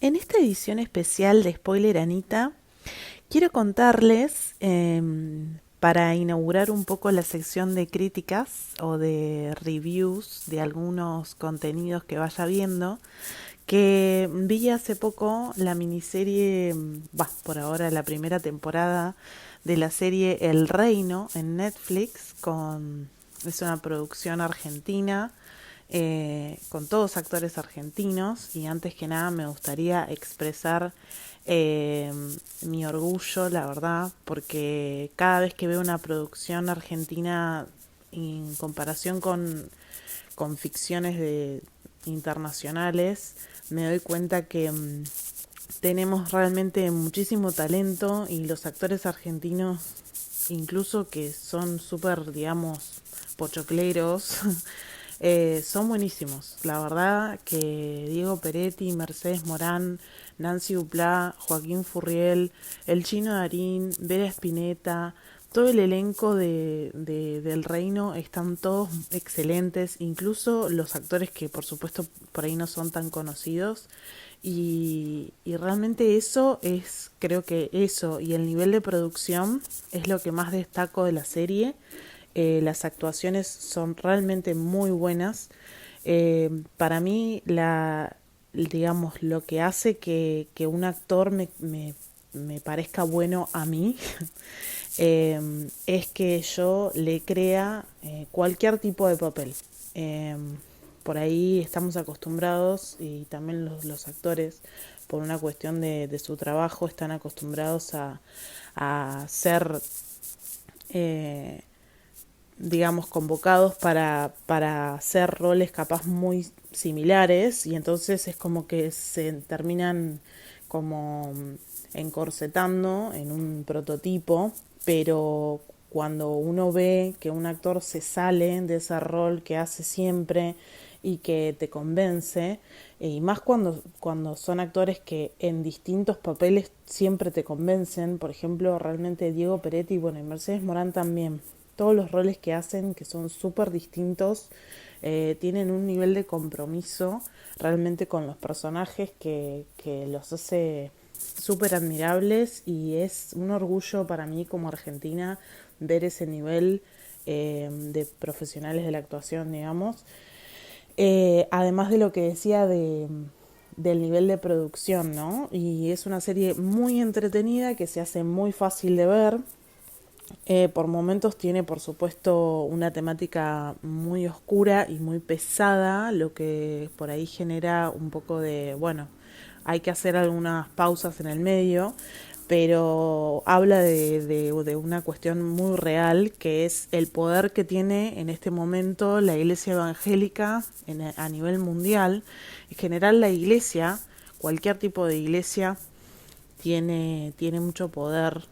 En esta edición especial de Spoiler Anita, quiero contarles, para inaugurar un poco la sección de críticas o de reviews de algunos contenidos que vaya viendo, que vi hace poco la miniserie, por ahora la primera temporada de la serie El Reino en Netflix, es una producción argentina, con todos actores argentinos, y antes que nada me gustaría expresar eh, mi orgullo, la verdad, porque cada vez que veo una producción argentina en comparación con ficciones internacionales, me doy cuenta que tenemos realmente muchísimo talento, y los actores argentinos, incluso que son súper, digamos, pochocleros, son buenísimos. La verdad que Diego Peretti, Mercedes Morán, Nancy Duplá, Joaquín Furriel, el Chino Darín, Vera Spinetta, todo el elenco del Reino están todos excelentes, incluso los actores que por supuesto por ahí no son tan conocidos. Y realmente creo que eso y el nivel de producción es lo que más destaco de la serie. Las actuaciones son realmente muy buenas. Para mí, digamos, lo que hace que un actor me parezca bueno a mí, es que yo le crea cualquier tipo de papel. Eh, por ahí estamos acostumbrados, y también los actores, por una cuestión de su trabajo, están acostumbrados a ser, eh, digamos, convocados para hacer roles capaz muy similares, y entonces es como que se terminan como encorsetando en un prototipo, pero cuando uno ve que un actor se sale de ese rol que hace siempre y que te convence, y más cuando son actores que en distintos papeles siempre te convencen. Por ejemplo, realmente Diego Peretti, bueno, y Mercedes Morán también, todos los roles que hacen, que son súper distintos, tienen un nivel de compromiso realmente con los personajes que los hace súper admirables, y es un orgullo para mí como argentina ver ese nivel de profesionales de la actuación, digamos. Además de lo que decía del nivel de producción, ¿no? Y es una serie muy entretenida que se hace muy fácil de ver. Por momentos tiene, por supuesto, una temática muy oscura y muy pesada, lo que por ahí genera un poco de, bueno, hay que hacer algunas pausas en el medio, pero habla de una cuestión muy real, que es el poder que tiene en este momento la iglesia evangélica a nivel mundial. En general, la iglesia, cualquier tipo de iglesia, tiene mucho poder.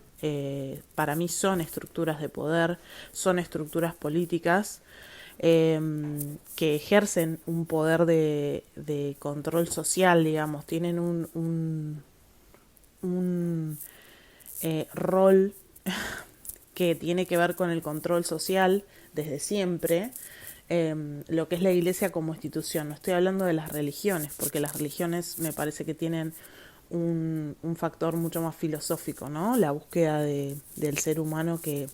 Para mí son estructuras de poder, son estructuras políticas, eh, que ejercen un poder de control social, digamos, tienen un rol que tiene que ver con el control social desde siempre. Lo que es la iglesia como institución, no estoy hablando de las religiones, porque las religiones me parece que tienen un factor mucho más filosófico, ¿no? La búsqueda del ser humano que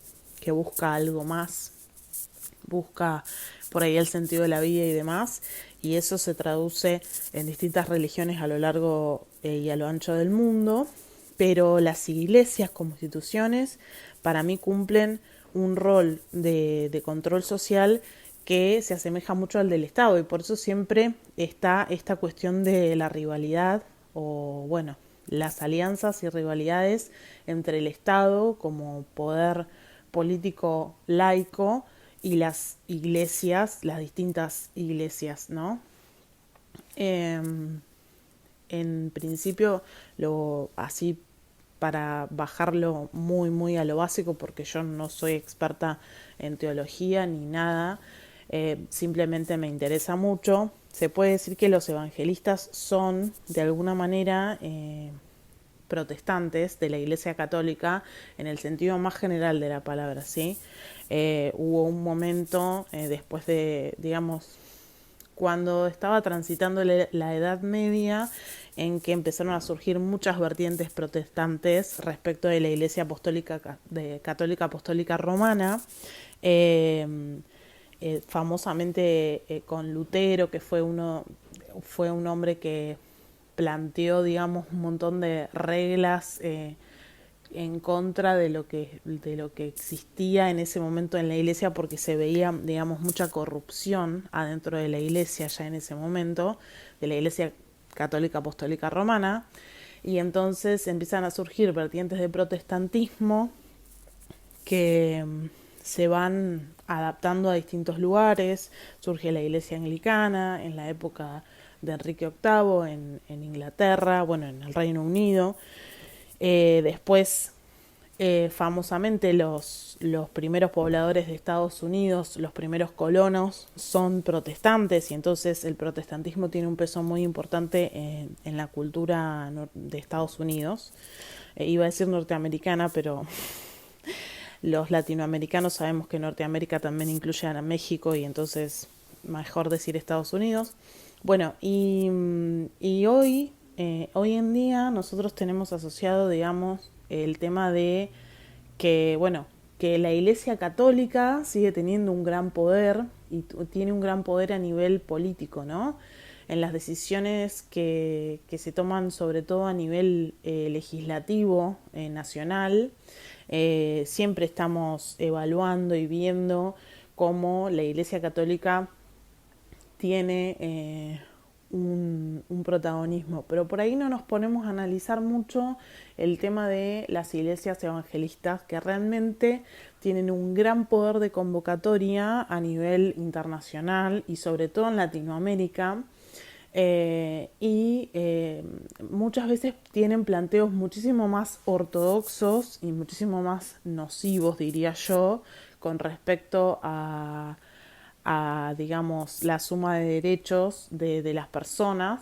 busca algo más, busca por ahí el sentido de la vida y demás, y eso se traduce en distintas religiones a lo largo y a lo ancho del mundo. Pero las iglesias como instituciones para mí cumplen un rol de control social que se asemeja mucho al del Estado, y por eso siempre está esta cuestión de la rivalidad, o bueno, las alianzas y rivalidades entre el Estado como poder político laico y las iglesias, las distintas iglesias, ¿no? Eh, en principio, así para bajarlo muy, muy a lo básico, porque yo no soy experta en teología ni nada, simplemente me interesa mucho. Se puede decir que los evangelistas son, de alguna manera, protestantes de la Iglesia Católica en el sentido más general de la palabra, ¿sí? Hubo un momento, después de, digamos, cuando estaba transitando la Edad Media, en que empezaron a surgir muchas vertientes protestantes respecto de la Iglesia Apostólica, Católica Apostólica Romana, eh, famosamente con Lutero, que fue un hombre que planteó, digamos, un montón de reglas en contra de lo que existía en ese momento en la iglesia, porque se veía, digamos, mucha corrupción adentro de la iglesia ya en ese momento, de la Iglesia Católica Apostólica Romana, y entonces empiezan a surgir vertientes de protestantismo que se van adaptando a distintos lugares. Surge la iglesia anglicana en la época de Enrique VIII en Inglaterra, bueno, en el Reino Unido. Después, famosamente, los primeros pobladores de Estados Unidos, los primeros colonos, son protestantes, y entonces el protestantismo tiene un peso muy importante en la cultura de Estados Unidos. Iba a decir norteamericana, pero los latinoamericanos sabemos que Norteamérica también incluye a México, y entonces mejor decir Estados Unidos. Bueno, y hoy en día nosotros tenemos asociado, digamos, el tema de que, bueno, que la Iglesia Católica sigue teniendo un gran poder, y tiene un gran poder a nivel político, ¿no? En las decisiones que se toman, sobre todo a nivel legislativo, nacional, siempre estamos evaluando y viendo cómo la Iglesia Católica tiene un protagonismo, pero por ahí no nos ponemos a analizar mucho el tema de las iglesias evangelistas, que realmente tienen un gran poder de convocatoria a nivel internacional y sobre todo en Latinoamérica. Muchas veces tienen planteos muchísimo más ortodoxos y muchísimo más nocivos, diría yo, con respecto digamos, la suma de derechos de las personas.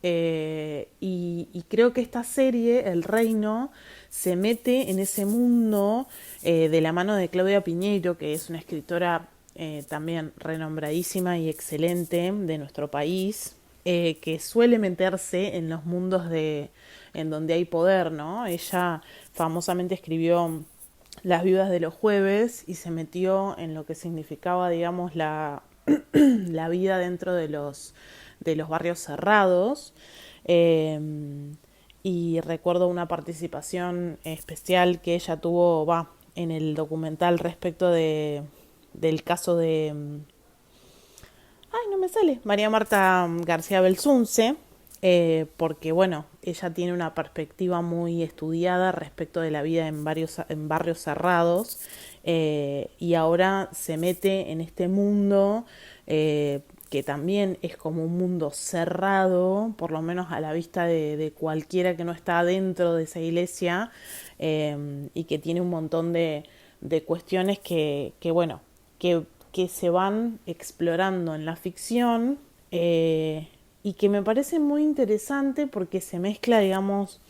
Y creo que esta serie, El Reino, se mete en ese mundo de la mano de Claudia Piñeiro, que es una escritora también renombradísima y excelente de nuestro país, que suele meterse en los mundos en donde hay poder, ¿no? Ella famosamente escribió Las viudas de los jueves y se metió en lo que significaba, digamos, la vida dentro de los barrios cerrados. Eh, y recuerdo una participación especial que ella tuvo, en el documental respecto del caso de ay, no me sale, María Marta García Belsunce, porque bueno, ella tiene una perspectiva muy estudiada respecto de la vida en barrios cerrados, y ahora se mete en este mundo que también es como un mundo cerrado, por lo menos a la vista de cualquiera que no está dentro de esa iglesia, y que tiene un montón de cuestiones bueno, que se van explorando en la ficción, y que me parece muy interesante porque se mezcla, digamos,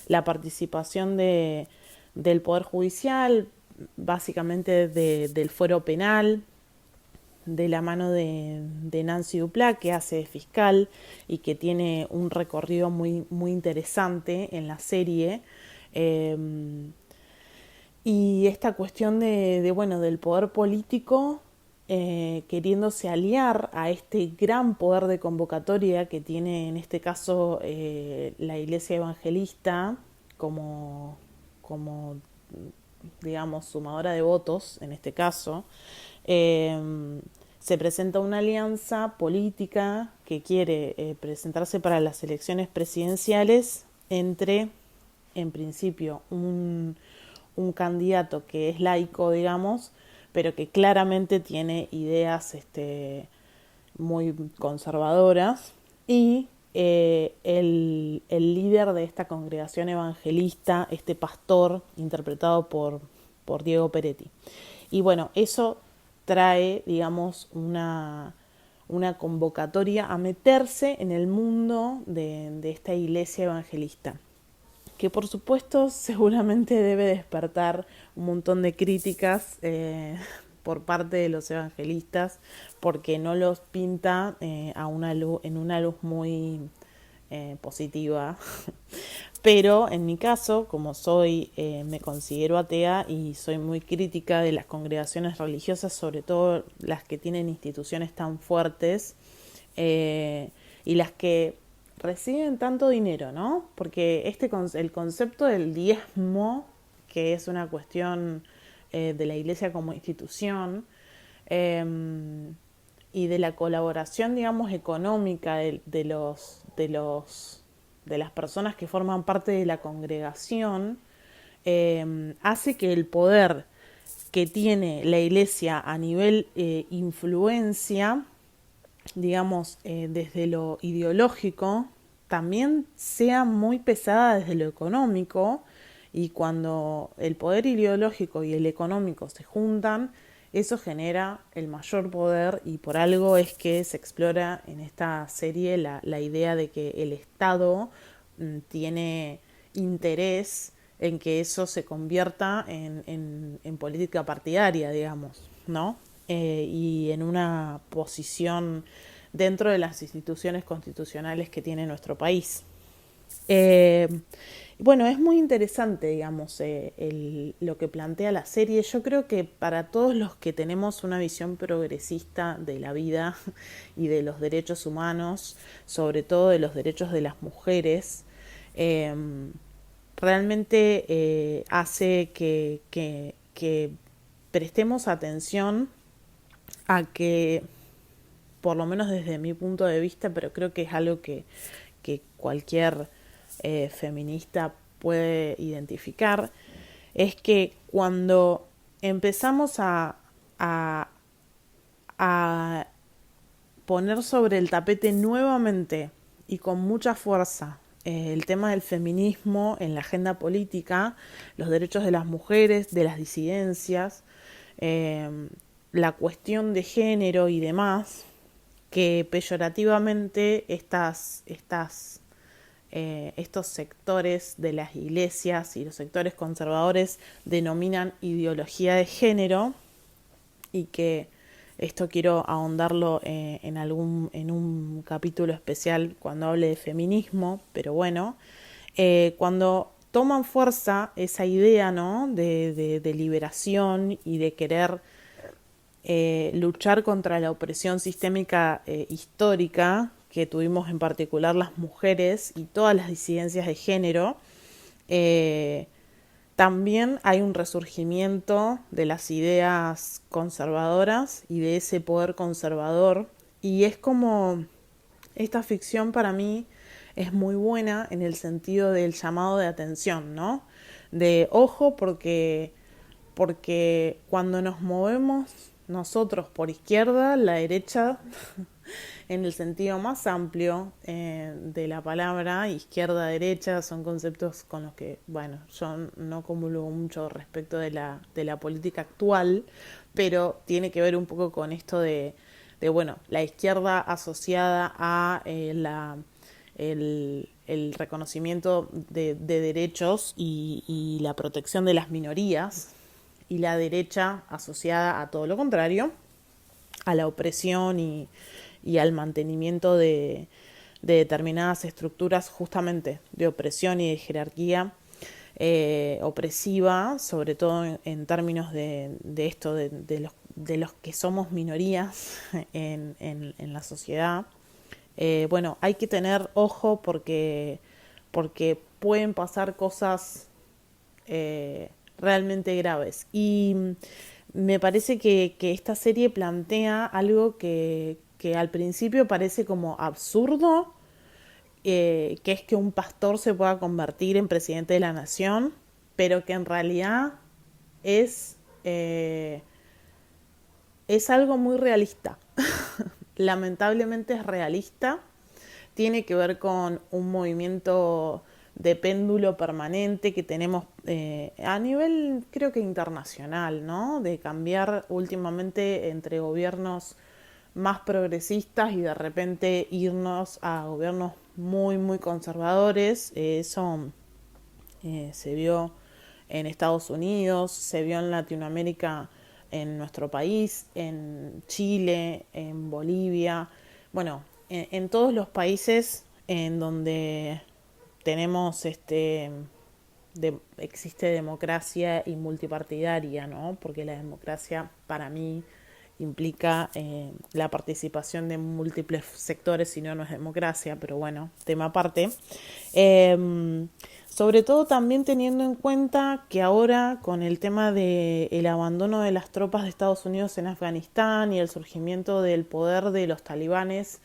la participación del Poder Judicial, básicamente del fuero penal, de la mano de Nancy Duplá, que hace de fiscal y que tiene un recorrido muy, muy interesante en la serie. Eh, y esta cuestión bueno, del poder político, queriéndose aliar a este gran poder de convocatoria que tiene en este caso la Iglesia Evangelista como digamos, sumadora de votos en este caso. Se presenta una alianza política que quiere presentarse para las elecciones presidenciales entre, en principio, un candidato que es laico, digamos, pero que claramente tiene ideas muy conservadoras, y el líder de esta congregación evangelista, este pastor interpretado por Diego Peretti. Y bueno, eso trae, digamos, una convocatoria a meterse en el mundo de esta iglesia evangelista, que por supuesto seguramente debe despertar un montón de críticas por parte de los evangelistas, porque no los pinta en una luz muy positiva. Pero en mi caso, como me considero atea y soy muy crítica de las congregaciones religiosas, sobre todo las que tienen instituciones tan fuertes, y las que reciben tanto dinero, ¿no? Porque el concepto del diezmo, que es una cuestión de la iglesia como institución, eh, y de la colaboración, digamos, económica de las personas que forman parte de la congregación, hace que el poder que tiene la iglesia a nivel influencia, digamos, desde lo ideológico, también sea muy pesada desde lo económico, y cuando el poder ideológico y el económico se juntan, eso genera el mayor poder, y por algo es que se explora en esta serie la idea de que el Estado tiene interés en que eso se convierta en política partidaria, digamos, ¿no? Y en una posición dentro de las instituciones constitucionales que tiene nuestro país. Eh, bueno, es muy interesante, digamos, lo que plantea la serie. Yo creo que para todos los que tenemos una visión progresista de la vida y de los derechos humanos, sobre todo de los derechos de las mujeres, eh, realmente hace que prestemos atención a que, por lo menos desde mi punto de vista, pero creo que es algo que cualquier feminista puede identificar, es que cuando empezamos a poner sobre el tapete nuevamente y con mucha fuerza el tema del feminismo en la agenda política, los derechos de las mujeres, de las disidencias, eh, la cuestión de género y demás, que peyorativamente estos sectores de las iglesias y los sectores conservadores denominan ideología de género, y que esto quiero ahondarlo en un capítulo especial cuando hable de feminismo, pero bueno, cuando toman fuerza esa idea, ¿no?, de liberación y de querer luchar contra la opresión sistémica histórica que tuvimos en particular las mujeres y todas las disidencias de género, eh, también hay un resurgimiento de las ideas conservadoras y de ese poder conservador, y es como esta ficción para mí es muy buena en el sentido del llamado de atención, ¿no? De ojo, porque cuando nos movemos nosotros por izquierda, la derecha, en el sentido más amplio de la palabra, izquierda-derecha, son conceptos con los que, bueno, yo no comulgo mucho respecto de la política actual, pero tiene que ver un poco con esto bueno, la izquierda asociada a el reconocimiento de derechos y la protección de las minorías, y la derecha asociada a todo lo contrario, a la opresión y al mantenimiento de determinadas estructuras justamente de opresión y de jerarquía opresiva, sobre todo en términos de esto, de los que somos minorías en la sociedad. Bueno, hay que tener ojo porque pueden pasar cosas realmente graves. Y me parece que esta serie plantea algo que al principio parece como absurdo, que es que un pastor se pueda convertir en presidente de la nación, pero que en realidad es, eh, es algo muy realista. Lamentablemente es realista, tiene que ver con un movimiento de péndulo permanente que tenemos a nivel, creo que internacional, ¿no? De cambiar últimamente entre gobiernos más progresistas y de repente irnos a gobiernos muy, muy conservadores. Eso se vio en Estados Unidos, se vio en Latinoamérica, en nuestro país, en Chile, en Bolivia. Bueno, en todos los países en donde tenemos existe democracia y multipartidaria, ¿no? Porque la democracia para mí implica la participación de múltiples sectores, si no, no es democracia, pero bueno, tema aparte. Sobre todo también teniendo en cuenta que ahora con el tema del abandono de las tropas de Estados Unidos en Afganistán y el surgimiento del poder de los talibanes,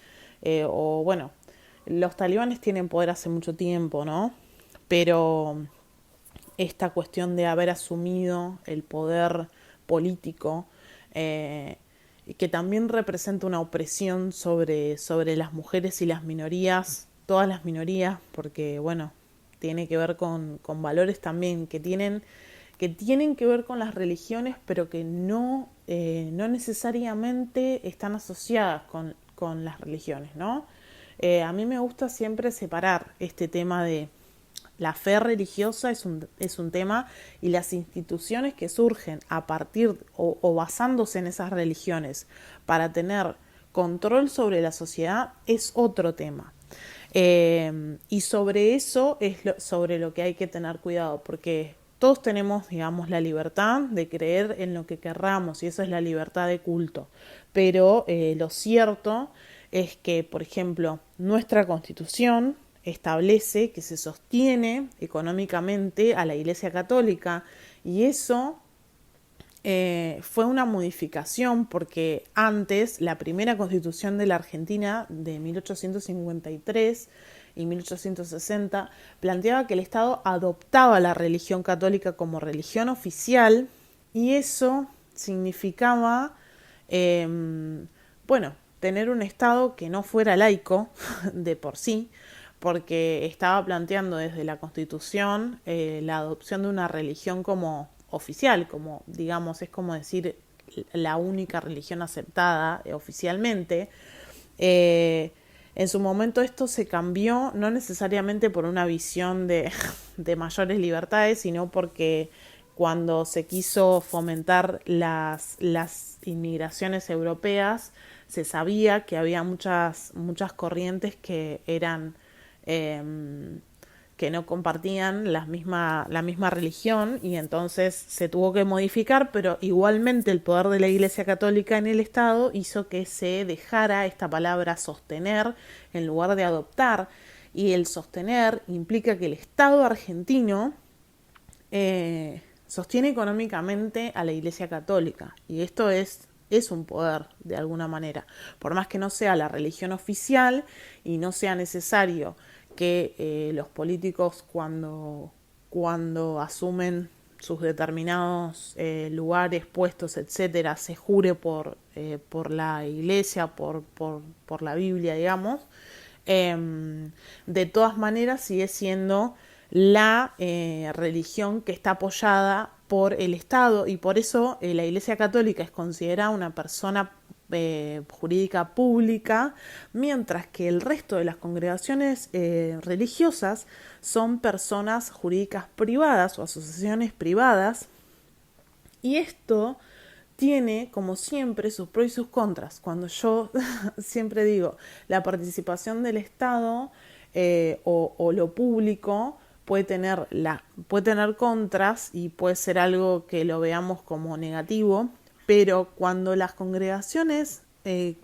o bueno, los talibanes tienen poder hace mucho tiempo, ¿no? Pero esta cuestión de haber asumido el poder político, que también representa una opresión sobre las mujeres y las minorías, todas las minorías, porque bueno, tiene que ver con valores también que tienen que ver con las religiones, pero que no necesariamente están asociadas con las religiones, ¿no? A mí me gusta siempre separar este tema de la fe religiosa es un tema, y las instituciones que surgen a partir o basándose en esas religiones para tener control sobre la sociedad es otro tema. Y sobre eso es sobre lo que hay que tener cuidado, porque todos tenemos, digamos, la libertad de creer en lo que querramos, y eso es la libertad de culto. Pero lo cierto es que, por ejemplo, nuestra Constitución establece que se sostiene económicamente a la Iglesia Católica, y eso fue una modificación porque antes la primera Constitución de la Argentina de 1853 y 1860 planteaba que el Estado adoptaba la religión católica como religión oficial, y eso significaba bueno, tener un Estado que no fuera laico de por sí, porque estaba planteando desde la Constitución la adopción de una religión como oficial, como digamos, es como decir la única religión aceptada oficialmente. En su momento esto se cambió, no necesariamente por una visión de mayores libertades, sino porque cuando se quiso fomentar las inmigraciones europeas, se sabía que había muchas corrientes que eran que no compartían la misma religión, y entonces se tuvo que modificar, pero igualmente el poder de la Iglesia Católica en el Estado hizo que se dejara esta palabra sostener en lugar de adoptar, y el sostener implica que el Estado argentino sostiene económicamente a la Iglesia Católica, y esto es un poder de alguna manera, por más que no sea la religión oficial y no sea necesario que los políticos cuando asumen sus determinados lugares, puestos, etcétera, se jure por la Iglesia, por la Biblia, digamos. De todas maneras sigue siendo la religión que está apoyada por el Estado, y por eso la Iglesia Católica es considerada una persona jurídica pública, mientras que el resto de las congregaciones religiosas son personas jurídicas privadas o asociaciones privadas, y esto tiene, como siempre, sus pros y sus contras. Cuando yo siempre digo, la participación del Estado o lo público puede tener contras, y puede ser algo que lo veamos como negativo, pero cuando las congregaciones, en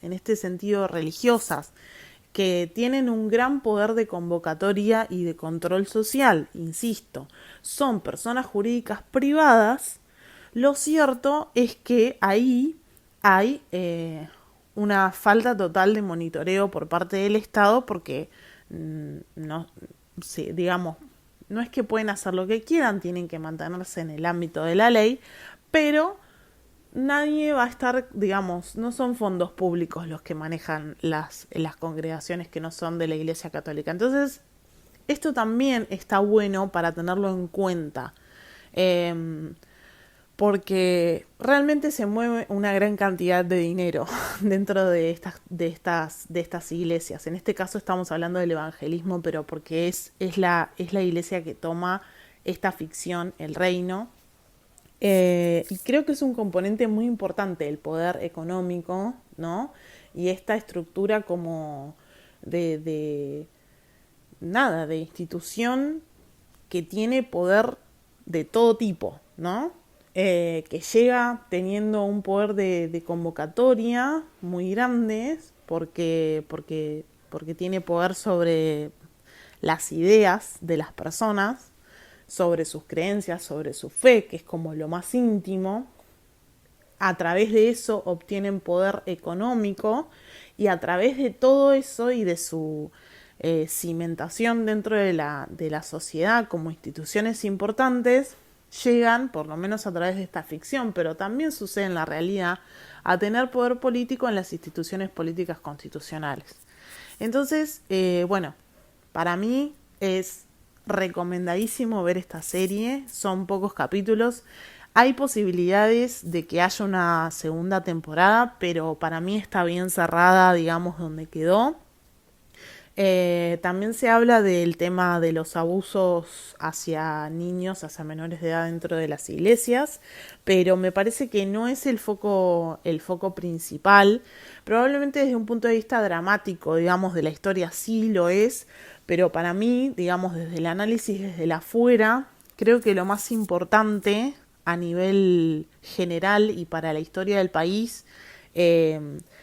este sentido religiosas, que tienen un gran poder de convocatoria y de control social, insisto, son personas jurídicas privadas, lo cierto es que ahí hay una falta total de monitoreo por parte del Estado, porque no, sí, digamos, no es que pueden hacer lo que quieran, tienen que mantenerse en el ámbito de la ley, pero nadie va a estar, digamos, no son fondos públicos los que manejan las congregaciones que no son de la Iglesia Católica. Entonces, esto también está bueno para tenerlo en cuenta, porque realmente se mueve una gran cantidad de dinero dentro de estas iglesias. En este caso estamos hablando del evangelismo, pero porque es la iglesia que toma esta ficción, el reino. Y creo que es un componente muy importante el poder económico, ¿no? Y esta estructura como de nada, de institución que tiene poder de todo tipo, ¿no? Que llega teniendo un poder de convocatoria muy grande porque tiene poder sobre las ideas de las personas, sobre sus creencias, sobre su fe, que es como lo más íntimo. A través de eso obtienen poder económico y a través de todo eso y de su cimentación dentro de la sociedad como instituciones importantes, llegan, por lo menos a través de esta ficción, pero también sucede en la realidad, a tener poder político en las instituciones políticas constitucionales. Entonces, bueno, para mí es recomendadísimo ver esta serie, son pocos capítulos. Hay posibilidades de que haya una segunda temporada, pero para mí está bien cerrada, digamos, donde quedó. También se habla del tema de los abusos hacia niños, hacia menores de edad dentro de las iglesias, pero me parece que no es el foco principal. Probablemente desde un punto de vista dramático, digamos, de la historia sí lo es, pero para mí, digamos, desde el análisis desde la afuera, creo que lo más importante a nivel general y para la historia del país,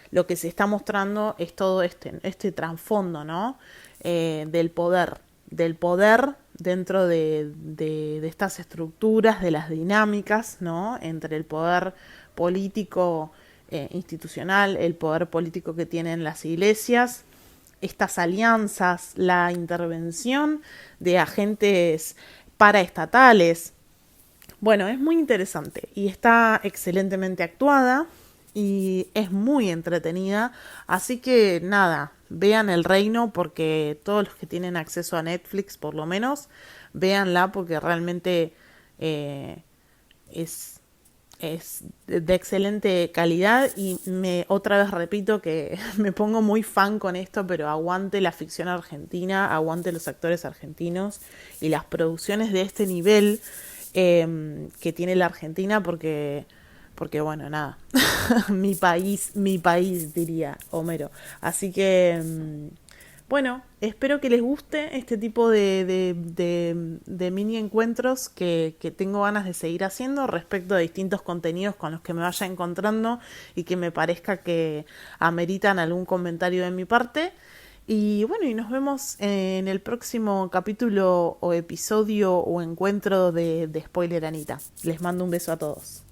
lo que se está mostrando es todo este trasfondo, ¿no? Del poder dentro de estas estructuras, de las dinámicas, ¿no? Entre el poder político institucional, el poder político que tienen las iglesias, estas alianzas, la intervención de agentes paraestatales. Bueno, es muy interesante y está excelentemente actuada y es muy entretenida, así que nada, vean El Reino porque todos los que tienen acceso a Netflix por lo menos, véanla porque realmente eh, es, es de excelente calidad y otra vez repito que me pongo muy fan con esto, pero aguante la ficción argentina, aguante los actores argentinos y las producciones de este nivel que tiene la Argentina porque bueno, nada, mi país diría Homero. Así que, bueno, espero que les guste este tipo de mini encuentros que tengo ganas de seguir haciendo respecto de distintos contenidos con los que me vaya encontrando y que me parezca que ameritan algún comentario de mi parte. Y bueno, y nos vemos en el próximo capítulo o episodio o encuentro de Spoiler Anita. Les mando un beso a todos.